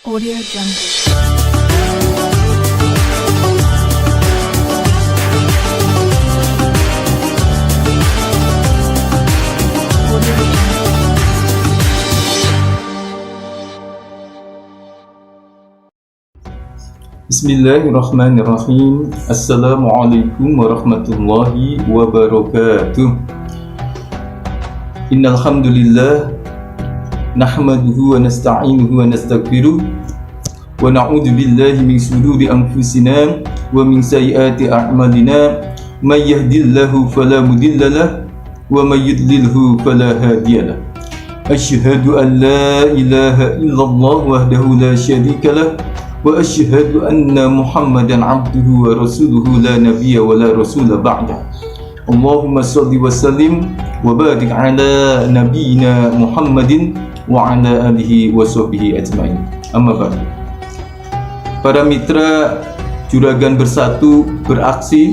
Audio Jungle. Bismillahirrahmanirrahim. Assalamualaikum warahmatullahi wabarakatuh. Innal hamdalillah nahmaduhu wa nasta'inuhu wa nastaghfiruh wa na'udzu billahi min shururi anfusina wa min sayyiati a'malina may yahdihillahu fala mudilla lahu wa may yudlilhu fala hadiya lahu. Asyhadu an la ilaha illallah wahdahu la syarika lahu wa asyhadu anna Muhammadan abduhu wa rasuluhu la nabiyya wa la rasula ba'da. Allahumma shalli wa sallim wa barik ala nabiyyina Muhammadin wa ala alihi wa sahbihi ajmain. Amma ba'du. Para mitra Juragan Bersatu beraksi,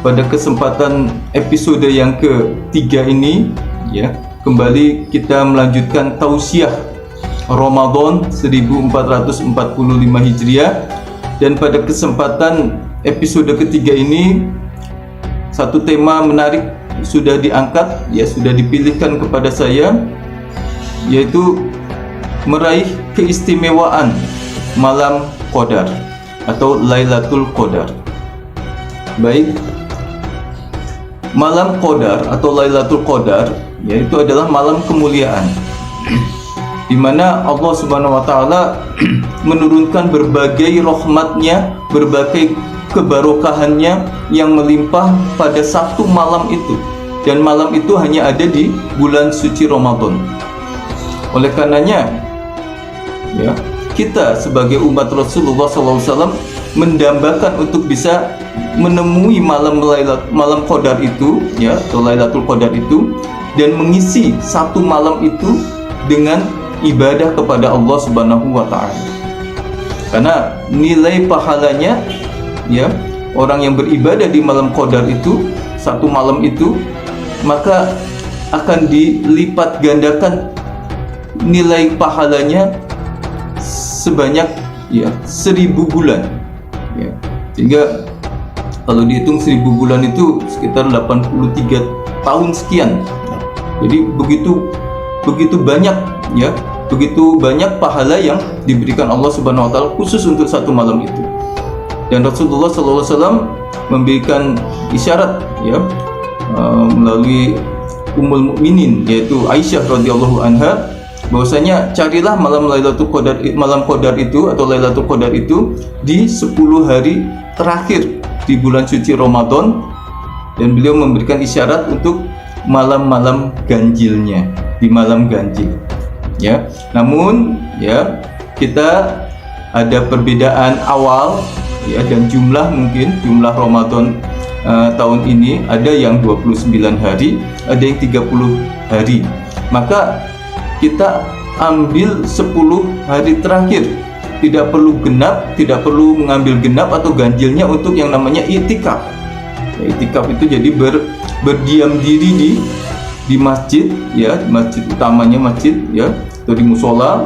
pada kesempatan episode yang ketiga ini ya, kembali kita melanjutkan tausiah Ramadan 1445 Hijriah. Dan pada kesempatan episode ketiga ini satu tema menarik sudah diangkat, ya sudah dipilihkan kepada saya, yaitu meraih keistimewaan malam Qadar atau Lailatul Qadar. Baik, malam Qadar atau Lailatul Qadar yaitu adalah malam kemuliaan di mana Allah Subhanahu wa taala menurunkan berbagai rahmatnya, berbagai kebarokahannya yang melimpah pada satu malam itu, dan malam itu hanya ada di bulan suci Ramadan. Oleh karenanya ya, kita sebagai umat Rasulullah SAW mendambakan untuk bisa menemui malam Qadar itu ya, atau Lailatul Qadar itu, dan mengisi satu malam itu dengan ibadah kepada Allah Subhanahu wa taala. Karena nilai pahalanya ya, orang yang beribadah di malam Qadar itu, satu malam itu, maka akan dilipat gandakan nilai pahalanya sebanyak ya 1000 bulan ya. Sehingga kalau dihitung 1000 bulan itu sekitar 83 tahun sekian. Jadi begitu banyak ya, begitu banyak pahala yang diberikan Allah Subhanahu wa taala khusus untuk satu malam itu. Dan Rasulullah SAW memberikan isyarat ya, melalui Ummul Mukminin yaitu Aisyah radhiyallahu anha, bahwasanya carilah malam Qadar itu atau Lailatul Qadar itu di 10 hari terakhir di bulan suci Ramadan, dan beliau memberikan isyarat untuk malam-malam ganjilnya, di malam ganjil ya. Namun ya, kita ada perbedaan awal ya, dan mungkin jumlah Ramadan tahun ini ada yang 29 hari, ada yang 30 hari. Maka kita ambil 10 hari terakhir, tidak perlu genap, tidak perlu mengambil genap atau ganjilnya untuk yang namanya itikaf ya. Itikaf itu jadi berdiam diri di masjid ya, di masjid utamanya masjid ya, atau di musola,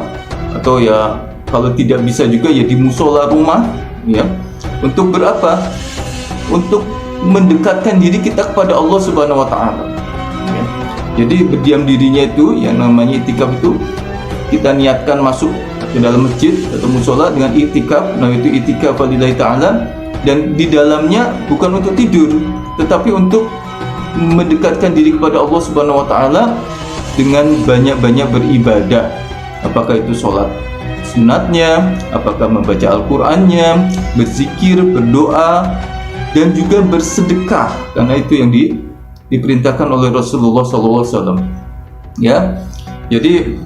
atau ya kalau tidak bisa juga ya di musola rumah ya. Untuk berapa? Untuk mendekatkan diri kita kepada Allah Subhanahu wa taala ya. Jadi berdiam dirinya itu yang namanya itikaf itu, kita niatkan masuk ke dalam masjid atau musola dengan itikaf. Nah, itu itikaf lillahi ta'ala, dan di dalamnya bukan untuk tidur, tetapi untuk mendekatkan diri kepada Allah Subhanahu wa taala dengan banyak-banyak beribadah. Apakah itu sholat sunatnya, apakah membaca Al-Qur'annya, berzikir, berdoa, dan juga bersedekah, karena itu yang diperintahkan oleh Rasulullah SAW ya. Jadi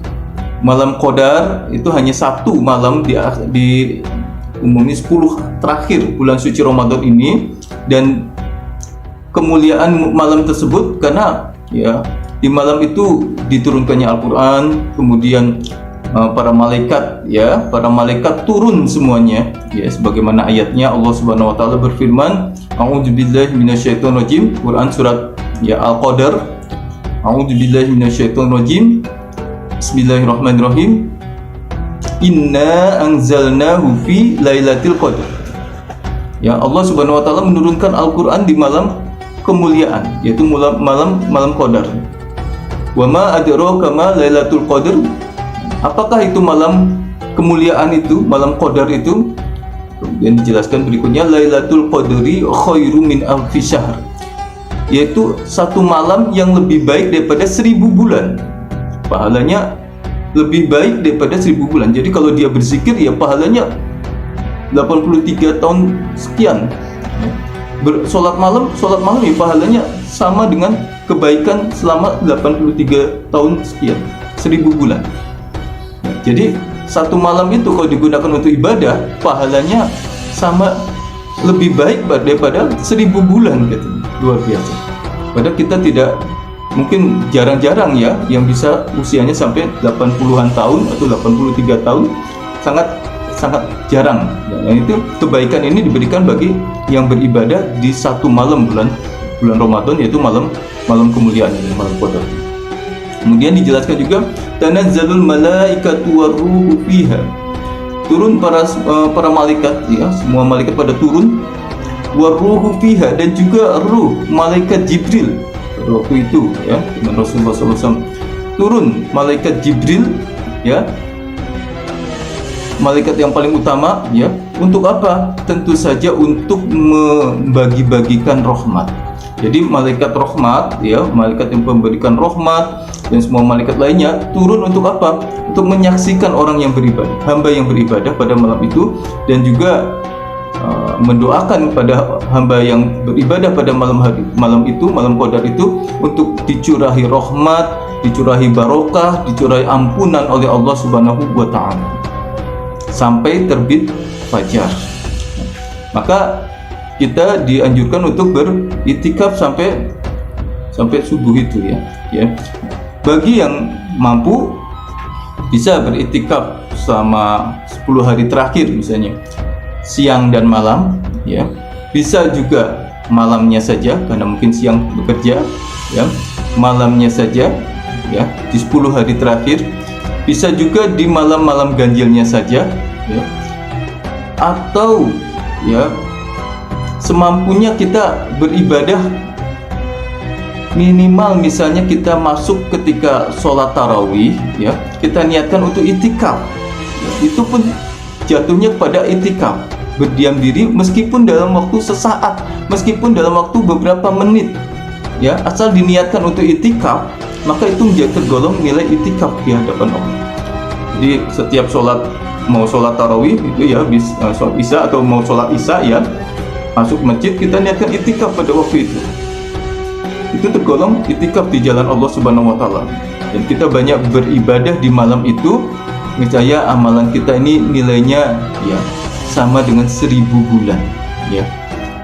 malam Qadar itu hanya satu malam di umumnya 10 terakhir bulan suci Ramadan ini, dan kemuliaan malam tersebut karena ya di malam itu diturunkannya Al-Qur'an, kemudian para malaikat ya, para malaikat turun semuanya ya, sebagaimana ayatnya Allah Subhanahu wa taala berfirman, a'udzubillahi minasyaitonirrajim, Quran surat ya Al-Qadar, a'udzubillahi minasyaitonirrajim, bismillahirrahmanirrahim, Inna anzalnahu fi lailatul qadar. Ya, Allah Subhanahu wa taala menurunkan Al-Qur'an di malam kemuliaan, yaitu malam qadar. Wa ma adraka ma lailatul qadar? Apakah itu malam kemuliaan itu, malam qadar itu? Kemudian dijelaskan berikutnya, Lailatul Qadri khairu min alfi syahr, yaitu satu malam yang lebih baik daripada 1000 bulan. Pahalanya lebih baik daripada 1000 bulan. Jadi kalau dia berzikir, ya pahalanya 83 tahun sekian. Sholat malam ya pahalanya sama dengan kebaikan selama 83 tahun sekian, 1000 bulan. Jadi satu malam itu kalau digunakan untuk ibadah, pahalanya sama, lebih baik daripada 1000 bulan gitu. Luar biasa. Padahal kita tidak, mungkin jarang-jarang ya yang bisa usianya sampai 80-an tahun atau 83 tahun, sangat jarang. Dan itu kebaikan ini diberikan bagi yang beribadah di satu malam bulan Ramadan, yaitu malam kemuliaan ini, malam qadar. Kemudian dijelaskan juga, tanazzalul malaikatu waruhu fiha, turun para malaikat, ya, semua malaikat pada turun, waruhu fiha, dan juga ruh malaikat Jibril pada waktu itu, ya, dengan Rasulullah SAW turun malaikat Jibril, ya, malaikat yang paling utama, ya, untuk apa? Tentu saja untuk membagi-bagikan rahmat. Jadi malaikat rahmat, ya, malaikat yang memberikan rahmat dan semua malaikat lainnya turun untuk apa? Untuk menyaksikan orang yang beribadah, hamba yang beribadah pada malam itu, dan juga mendoakan pada hamba yang beribadah pada malam itu, malam qadar itu, untuk dicurahi rahmat, dicurahi barokah, dicurahi ampunan oleh Allah Subhanahu wa taala sampai terbit fajar. Maka kita dianjurkan untuk beriktikaf sampai subuh itu, ya. Bagi yang mampu bisa beriktikaf selama 10 hari terakhir, misalnya siang dan malam, ya. Bisa juga malamnya saja karena mungkin siang bekerja, ya. Malamnya saja, ya, di 10 hari terakhir. Bisa juga di malam-malam ganjilnya saja, ya. Atau, ya, semampunya kita beribadah, minimal misalnya kita masuk ketika sholat tarawih, ya, kita niatkan untuk itikaf, itu pun jatuhnya kepada itikaf, berdiam diri meskipun dalam waktu sesaat, meskipun dalam waktu beberapa menit, ya, asal diniatkan untuk itikaf, maka itu menjadi tergolong nilai itikaf di hadapan Allah. Jadi setiap mau sholat tarawih itu, ya, sholat isya atau mau sholat isya, ya, masuk masjid kita niatkan itikaf pada waktu itu tergolong itikaf di jalan Allah Subhanahu wa taala. Dan kita banyak beribadah di malam itu, misalnya amalan kita ini nilainya, ya, sama dengan 1000 bulan, ya.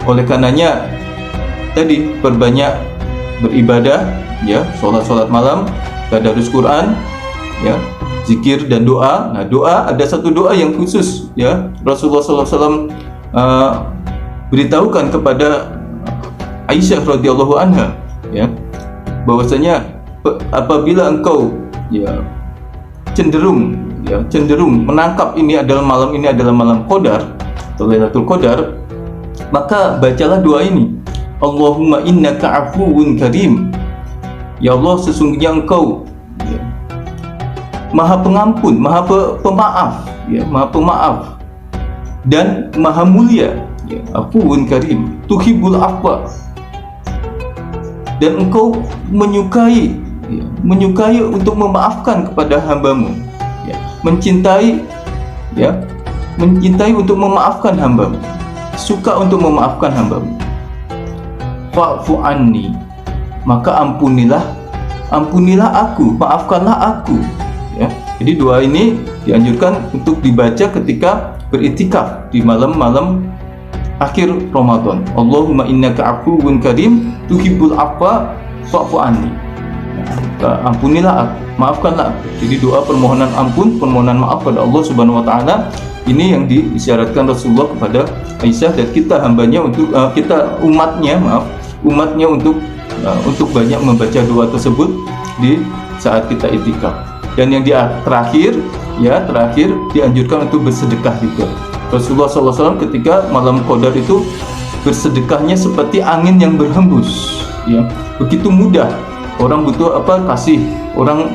Oleh karenanya tadi perbanyak beribadah, ya, sholat malam, tadarus Quran, ya, zikir dan doa. Nah, doa, ada satu doa yang khusus, ya, Rasulullah SAW beritahukan kepada Aisyah radhiyallahu anha, ya, bahwasanya apabila engkau, ya, cenderung menangkap malam ini adalah malam qadar atau Lailatul Qadar, maka bacalah doa ini, Allahumma innaka afuwun karim, ya Allah, sesungguhnya engkau, ya, maha pengampun, maha pemaaf, ya, maha pemaaf dan maha mulia, ya, afuwun karim, tuhibbul afwa, dan engkau menyukai, ya, menyukai untuk memaafkan kepada hambamu, ya, mencintai untuk memaafkan hambamu, suka untuk memaafkan hambamu. Fa'fu anni, maka ampunilah aku, maafkanlah aku, ya. Jadi doa ini dianjurkan untuk dibaca ketika beriktikaf di malam-malam akhir Ramadan. Allahumma innaka afuwun karim tuhibbul afwa fa'fu anni. Ampunilah aku, maafkanlah aku. Jadi doa permohonan ampun, permohonan maaf pada Allah Subhanahu wa taala, ini yang diisyaratkan Rasulullah kepada Aisyah, dan kita hambanya untuk umatnya untuk banyak membaca doa tersebut di saat kita iktikaf. Dan yang terakhir dianjurkan untuk bersedekah juga. Rasulullah SAW ketika malam Qadar itu bersedekahnya seperti angin yang berhembus, ya, begitu mudah. Orang butuh apa, kasih, orang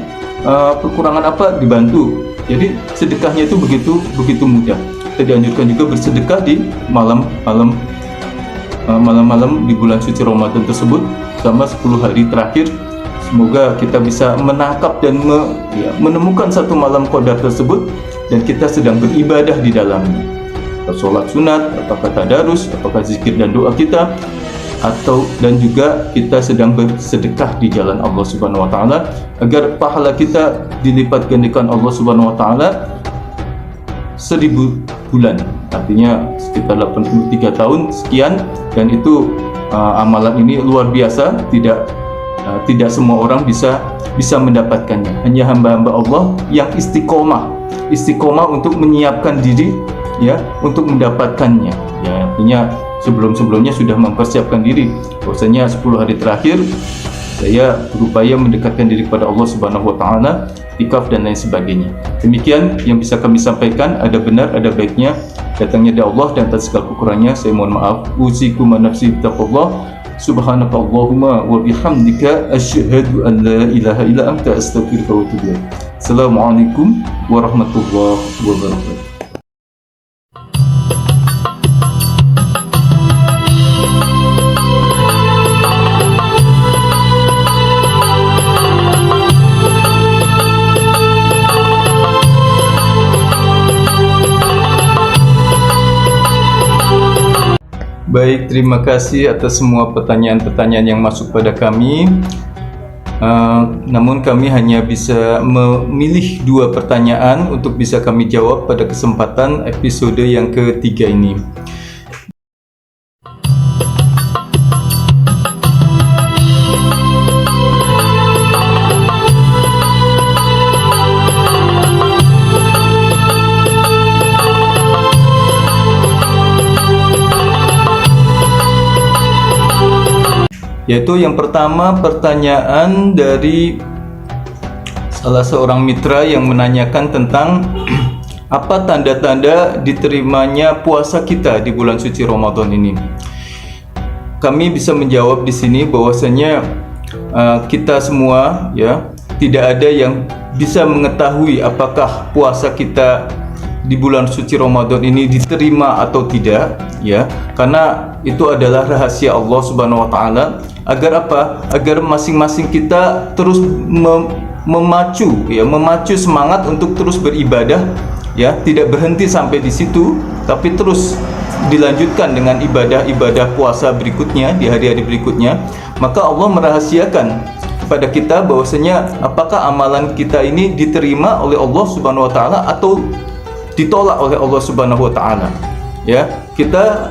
kekurangan apa, dibantu. Jadi sedekahnya itu begitu mudah. Kita dianjurkan juga bersedekah di malam-malam di bulan suci Ramadan tersebut selama 10 hari terakhir. Semoga kita bisa menangkap dan menemukan satu malam Qadar tersebut dan kita sedang beribadah di dalamnya. Sholat sunat, apakah tadarus, apakah zikir dan doa kita, dan juga kita sedang bersedekah di jalan Allah Subhanahu wa taala agar pahala kita dilipat gandakan Allah Subhanahu wa taala 1000 bulan, artinya sekitar 83 tahun sekian. Dan itu amalan ini luar biasa, tidak semua orang bisa mendapatkannya. Hanya hamba-hamba Allah yang istiqomah untuk menyiapkan diri, ya, untuk mendapatkannya. Ya, artinya sebelumnya sudah mempersiapkan diri. Bahwasanya 10 hari terakhir saya berupaya mendekatkan diri kepada Allah Subhanahu wa taala, ikaf dan lain sebagainya. Demikian yang bisa kami sampaikan, ada benar ada baiknya, datangnya dari Allah dan atas segala kekurangannya saya mohon maaf. Usikum wa nafsi bittaqwallah. Subhanakallahumma wa bihamdika asyhadu an la ilaha illa anta astaghfiruka wa atubu ilaik. Assalamualaikum warahmatullahi wabarakatuh. Baik, terima kasih atas semua pertanyaan-pertanyaan yang masuk pada kami. Namun kami hanya bisa memilih 2 pertanyaan untuk bisa kami jawab pada kesempatan episode yang ketiga ini. Yaitu yang pertama, pertanyaan dari salah seorang mitra yang menanyakan tentang apa tanda-tanda diterimanya puasa kita di bulan suci Ramadan ini. Kami bisa menjawab di sini bahwasanya kita semua, ya, tidak ada yang bisa mengetahui apakah puasa kita di bulan suci Ramadan ini diterima atau tidak, ya, karena itu adalah rahasia Allah Subhanahu wa taala. Agar apa? Agar masing-masing kita terus memacu semangat untuk terus beribadah, ya, tidak berhenti sampai di situ, tapi terus dilanjutkan dengan ibadah-ibadah puasa berikutnya di hari-hari berikutnya. Maka Allah merahasiakan kepada kita bahwasanya apakah amalan kita ini diterima oleh Allah Subhanahu wa taala atau ditolak oleh Allah Subhanahu wa taala. Ya, kita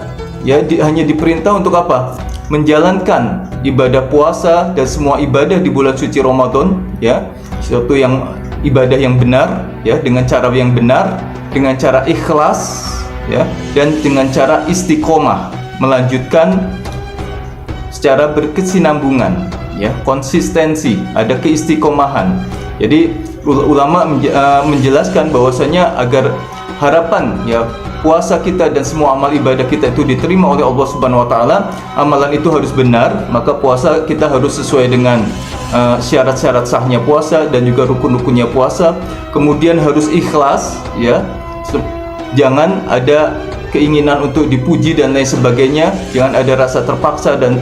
hanya diperintah untuk apa? Menjalankan ibadah puasa dan semua ibadah di bulan suci Ramadan, ya, suatu yang ibadah yang benar, ya, dengan cara yang benar, dengan cara ikhlas, ya, dan dengan cara istiqomah, melanjutkan secara berkesinambungan, ya, konsistensi, ada keistiqomahan. Jadi ulama menjelaskan bahwasanya agar harapan, ya, puasa kita dan semua amal ibadah kita itu diterima oleh Allah Subhanahu wa taala, amalan itu harus benar, maka puasa kita harus sesuai dengan syarat-syarat sahnya puasa dan juga rukun-rukunnya puasa. Kemudian harus ikhlas, ya. Jangan ada keinginan untuk dipuji dan lain sebagainya, jangan ada rasa terpaksa dan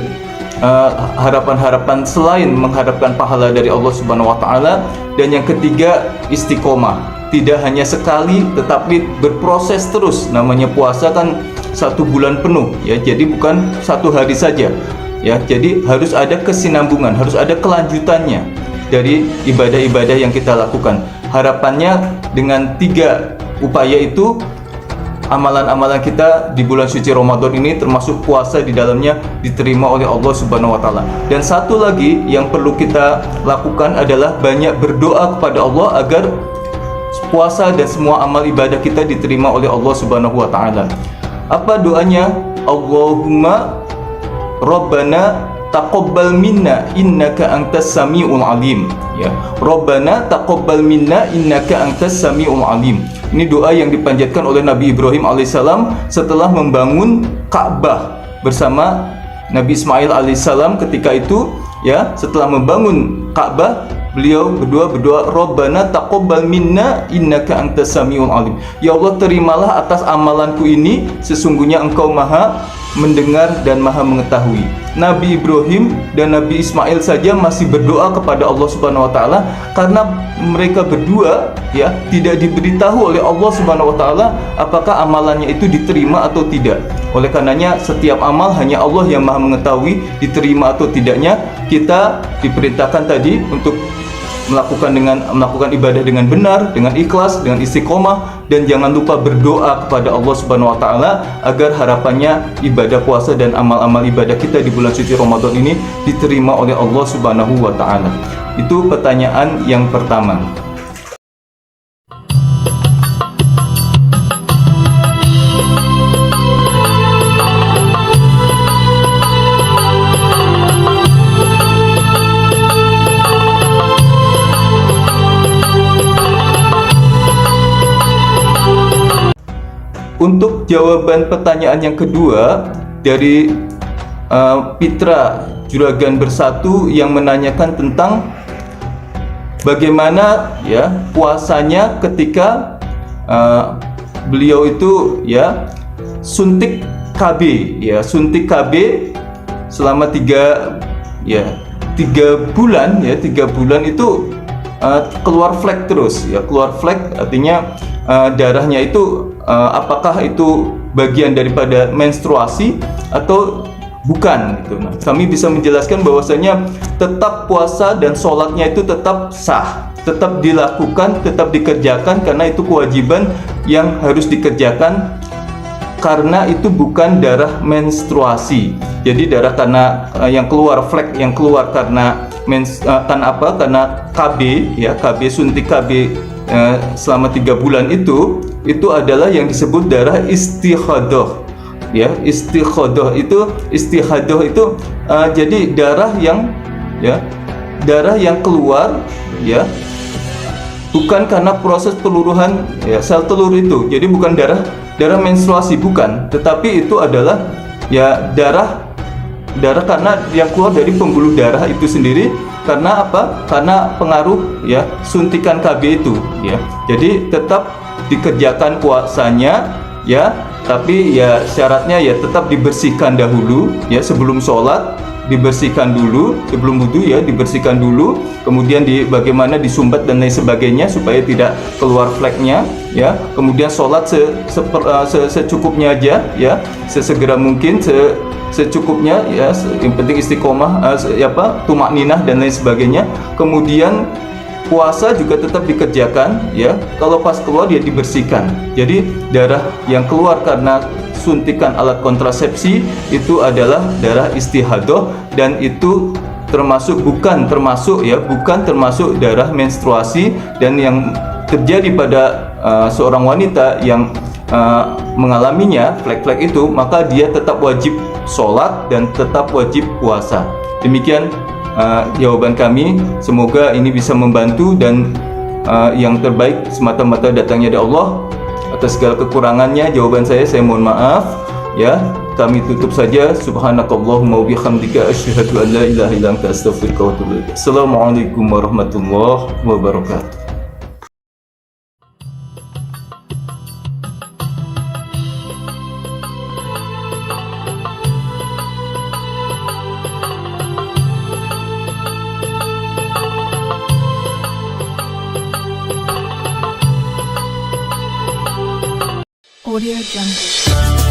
harapan-harapan selain mengharapkan pahala dari Allah Subhanahu wa taala. Dan yang ketiga, istiqomah. Tidak hanya sekali tetapi berproses terus. Namanya puasa kan 1 bulan penuh, ya. Jadi bukan 1 hari saja, ya. Jadi harus ada kesinambungan, harus ada kelanjutannya dari ibadah-ibadah yang kita lakukan. Harapannya dengan 3 upaya itu, amalan-amalan kita di bulan suci Ramadan ini termasuk puasa di dalamnya diterima oleh Allah Subhanahu wa taala. Dan satu lagi yang perlu kita lakukan adalah banyak berdoa kepada Allah agar puasa dan semua amal ibadah kita diterima oleh Allah Subhanahu wa taala. Apa doanya? Allahumma Rabbana taqabbal minna innaka antas samiul alim. Ya, Rabbana taqabbal minna innaka antas samiul alim. Ini doa yang dipanjatkan oleh Nabi Ibrahim alaihissalam setelah membangun Ka'bah bersama Nabi Ismail alaihissalam. Ketika itu, ya, setelah membangun Ka'bah, beliau berdua berdoa, Rabbana taqabbal minna innaka antas samiul alim. Ya Allah, terimalah atas amalanku ini, sesungguhnya Engkau Maha mendengar dan Maha mengetahui. Nabi Ibrahim dan Nabi Ismail saja masih berdoa kepada Allah Subhanahu wa taala karena mereka berdua, ya, tidak diberitahu oleh Allah Subhanahu wa taala apakah amalannya itu diterima atau tidak. Oleh karenanya setiap amal hanya Allah yang Maha mengetahui diterima atau tidaknya. Kita diperintahkan tadi untuk melakukan ibadah dengan benar, dengan ikhlas, dengan istiqomah, dan jangan lupa berdoa kepada Allah Subhanahu wa taala agar harapannya ibadah puasa dan amal-amal ibadah kita di bulan suci Ramadan ini diterima oleh Allah Subhanahu wa taala. Itu pertanyaan yang pertama. Untuk jawaban pertanyaan yang kedua dari Pitra Juragan Bersatu yang menanyakan tentang bagaimana, ya, puasanya ketika beliau itu, ya, suntik KB, ya, suntik KB selama 3 bulan, ya, 3 bulan itu keluar flek terus, ya, keluar flek artinya darahnya itu apakah itu bagian daripada menstruasi atau bukan gitu. Nah, kami bisa menjelaskan bahwasanya tetap puasa dan sholatnya itu tetap sah, tetap dilakukan, tetap dikerjakan karena itu kewajiban yang harus dikerjakan karena itu bukan darah menstruasi. Jadi darah karena yang keluar flek yang keluar karena karena KB, ya, KB suntik KB selama 3 bulan itu adalah yang disebut darah istihadah, ya. Istihadah itu jadi darah yang, ya, darah yang keluar, ya, bukan karena proses peluruhan, ya, sel telur itu. Jadi bukan darah menstruasi, bukan, tetapi itu adalah, ya, darah karena yang keluar dari pembuluh darah itu sendiri. Karena apa? Karena pengaruh, ya, suntikan KB itu, ya. Jadi tetap dikerjakan puasanya, ya, tapi ya syaratnya ya tetap dibersihkan dahulu, ya, sebelum sholat dibersihkan dulu, sebelum wudu, ya, dibersihkan dulu, kemudian bagaimana disumbat dan lain sebagainya supaya tidak keluar fleknya, ya. Kemudian sholat secukupnya aja, ya, sesegera mungkin, secukupnya, ya, yang penting istiqomah, tumakninah dan lain sebagainya. Kemudian puasa juga tetap dikerjakan, ya, kalau pas keluar dia dibersihkan. Jadi darah yang keluar karena suntikan alat kontrasepsi itu adalah darah istihadah dan itu bukan termasuk darah menstruasi. Dan yang terjadi pada seorang wanita yang mengalaminya flek-flek itu, maka dia tetap wajib sholat dan tetap wajib puasa. Demikian jawaban kami. Semoga ini bisa membantu dan yang terbaik semata-mata datangnya dari Allah. Atas segala kekurangannya, jawaban saya mohon maaf, ya. Kami tutup saja. Subhanakallahumma wa bihamdika asyhadu an la ilaha illa anta astaghfiruka wa atubu ilaik. Assalamualaikum warahmatullahi wabarakatuh. Audio Jungle.